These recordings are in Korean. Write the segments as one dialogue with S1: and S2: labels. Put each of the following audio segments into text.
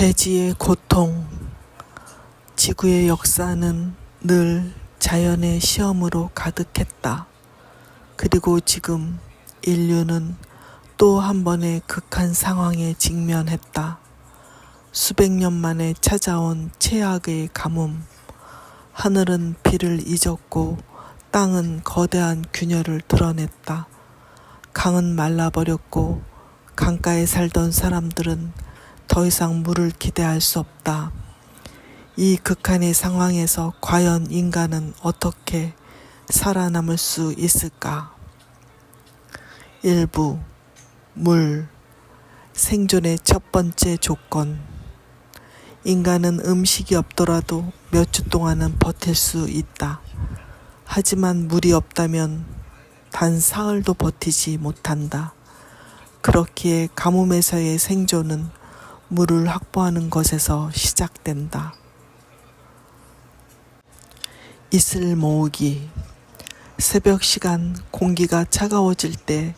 S1: 대지의 고통, 지구의 역사는 늘 자연의 시험으로 가득했다. 그리고 지금 인류는 또 한 번의 극한 상황에 직면했다. 수백 년 만에 찾아온 최악의 가뭄. 하늘은 비를 잊었고 땅은 거대한 균열을 드러냈다. 강은 말라버렸고 강가에 살던 사람들은 더 이상 물을 기대할 수 없다. 이 극한의 상황에서 과연 인간은 어떻게 살아남을 수 있을까? 일부 물, 생존의 첫 번째 조건. 인간은 음식이 없더라도 몇 주 동안은 버틸 수 있다. 하지만 물이 없다면 단 사흘도 버티지 못한다. 그렇기에 가뭄에서의 생존은 물을 확보하는 것에서 시작된다. 이슬 모으기. 새벽 시간 공기가 차가워질 때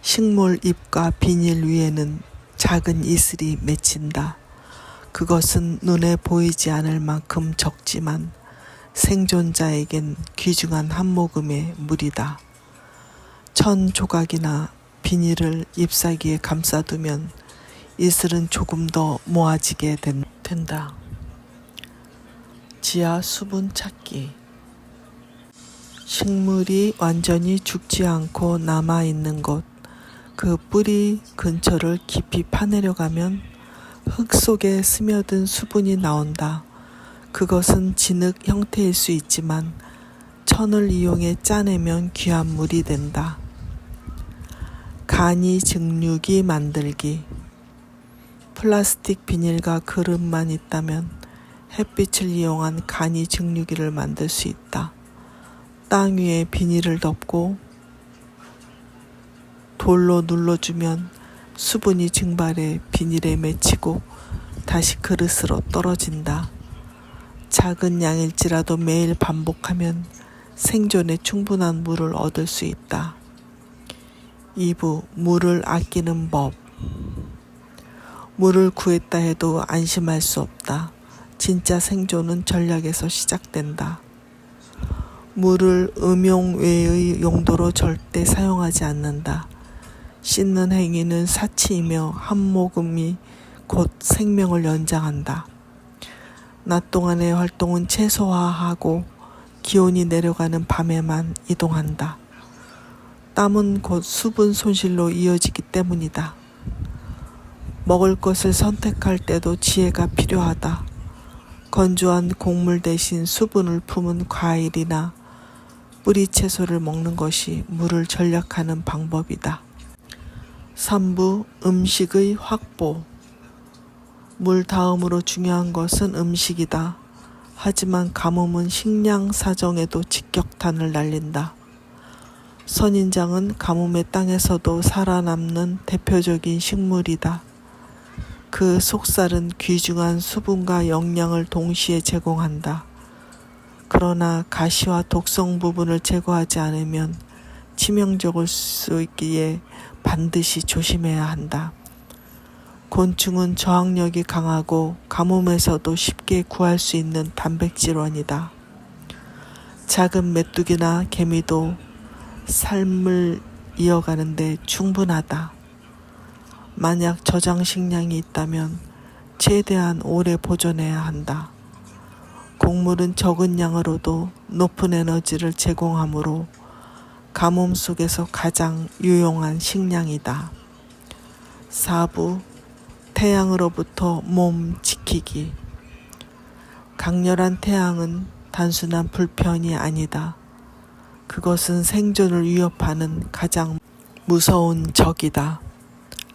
S1: 식물 잎과 비닐 위에는 작은 이슬이 맺힌다. 그것은 눈에 보이지 않을 만큼 적지만 생존자에겐 귀중한 한 모금의 물이다. 1000조각이나 비닐을 잎사귀에 감싸두면 이슬은 조금 더 모아지게 된다. 지하 수분 찾기. 식물이 완전히 죽지 않고 남아있는 곳, 그 뿌리 근처를 깊이 파내려가면 흙 속에 스며든 수분이 나온다. 그것은 진흙 형태일 수 있지만 천을 이용해 짜내면 귀한 물이 된다. 간이 증류기 만들기. 플라스틱 비닐과 그릇만 있다면 햇빛을 이용한 간이 증류기를 만들 수 있다. 땅 위에 비닐을 덮고 돌로 눌러주면 수분이 증발해 비닐에 맺히고 다시 그릇으로 떨어진다. 작은 양일지라도 매일 반복하면 생존에 충분한 물을 얻을 수 있다. 2부 물을 아끼는 법. 물을 구했다 해도 안심할 수 없다. 진짜 생존은 전략에서 시작된다. 물을 음용 외의 용도로 절대 사용하지 않는다. 씻는 행위는 사치이며 한 모금이 곧 생명을 연장한다. 낮 동안의 활동은 최소화하고 기온이 내려가는 밤에만 이동한다. 땀은 곧 수분 손실로 이어지기 때문이다. 먹을 것을 선택할 때도 지혜가 필요하다. 건조한 곡물 대신 수분을 품은 과일이나 뿌리 채소를 먹는 것이 물을 절약하는 방법이다. 3부 음식의 확보. 물 다음으로 중요한 것은 음식이다. 하지만 가뭄은 식량 사정에도 직격탄을 날린다. 선인장은 가뭄의 땅에서도 살아남는 대표적인 식물이다. 그 속살은 귀중한 수분과 영양을 동시에 제공한다. 그러나 가시와 독성 부분을 제거하지 않으면 치명적일 수 있기에 반드시 조심해야 한다. 곤충은 저항력이 강하고 가뭄에서도 쉽게 구할 수 있는 단백질원이다. 작은 메뚜기나 개미도 삶을 이어가는데 충분하다. 만약 저장 식량이 있다면 최대한 오래 보존해야 한다. 곡물은 적은 양으로도 높은 에너지를 제공하므로 가뭄 속에서 가장 유용한 식량이다. 4부 태양으로부터 몸 지키기. 강렬한 태양은 단순한 불편이 아니다. 그것은 생존을 위협하는 가장 무서운 적이다.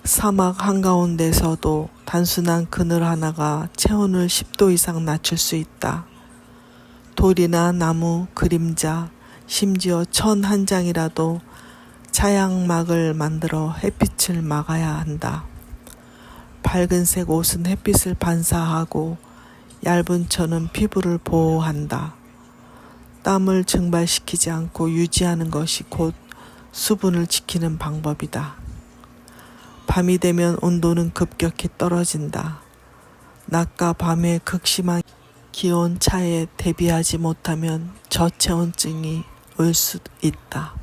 S1: 사막 한가운데서도 단순한 그늘 하나가 체온을 10도 이상 낮출 수 있다. 돌이나 나무, 그림자, 심지어 천 한 장이라도 차양막을 만들어 햇빛을 막아야 한다. 밝은색 옷은 햇빛을 반사하고 얇은 천은 피부를 보호한다. 땀을 증발시키지 않고 유지하는 것이 곧 수분을 지키는 방법이다. 밤이 되면 온도는 급격히 떨어진다. 낮과 밤의 극심한 기온 차에 대비하지 못하면 저체온증이 올 수 있다.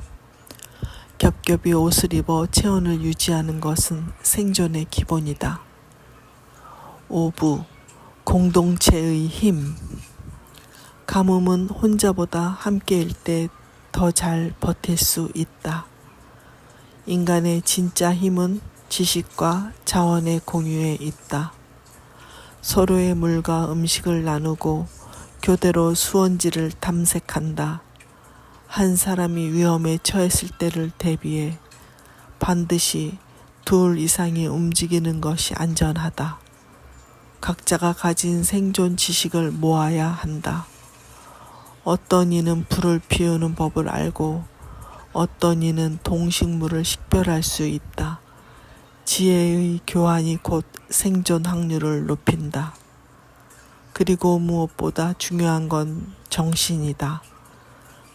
S1: 겹겹이 옷을 입어 체온을 유지하는 것은 생존의 기본이다. 5부 공동체의 힘. 가뭄은 혼자보다 함께일 때 더 잘 버틸 수 있다. 인간의 진짜 힘은 지식과 자원의 공유에 있다. 서로의 물과 음식을 나누고 교대로 수원지를 탐색한다. 한 사람이 위험에 처했을 때를 대비해 반드시 둘 이상이 움직이는 것이 안전하다. 각자가 가진 생존 지식을 모아야 한다. 어떤 이는 불을 피우는 법을 알고 어떤 이는 동식물을 식별할 수 있다. 지혜의 교환이 곧 생존 확률을 높인다. 그리고 무엇보다 중요한 건 정신이다.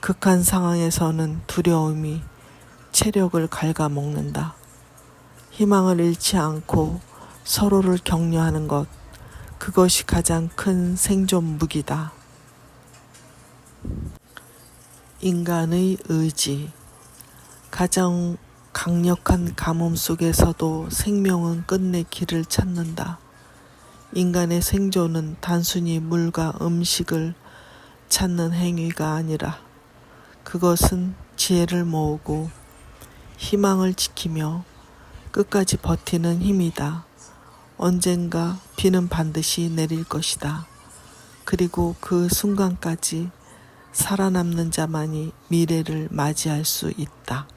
S1: 극한 상황에서는 두려움이 체력을 갉아먹는다. 희망을 잃지 않고 서로를 격려하는 것, 그것이 가장 큰 생존 무기다. 인간의 의지. 가장 강력한 가뭄 속에서도 생명은 끝내 길을 찾는다. 인간의 생존은 단순히 물과 음식을 찾는 행위가 아니라 그것은 지혜를 모으고 희망을 지키며 끝까지 버티는 힘이다. 언젠가 비는 반드시 내릴 것이다. 그리고 그 순간까지 살아남는 자만이 미래를 맞이할 수 있다.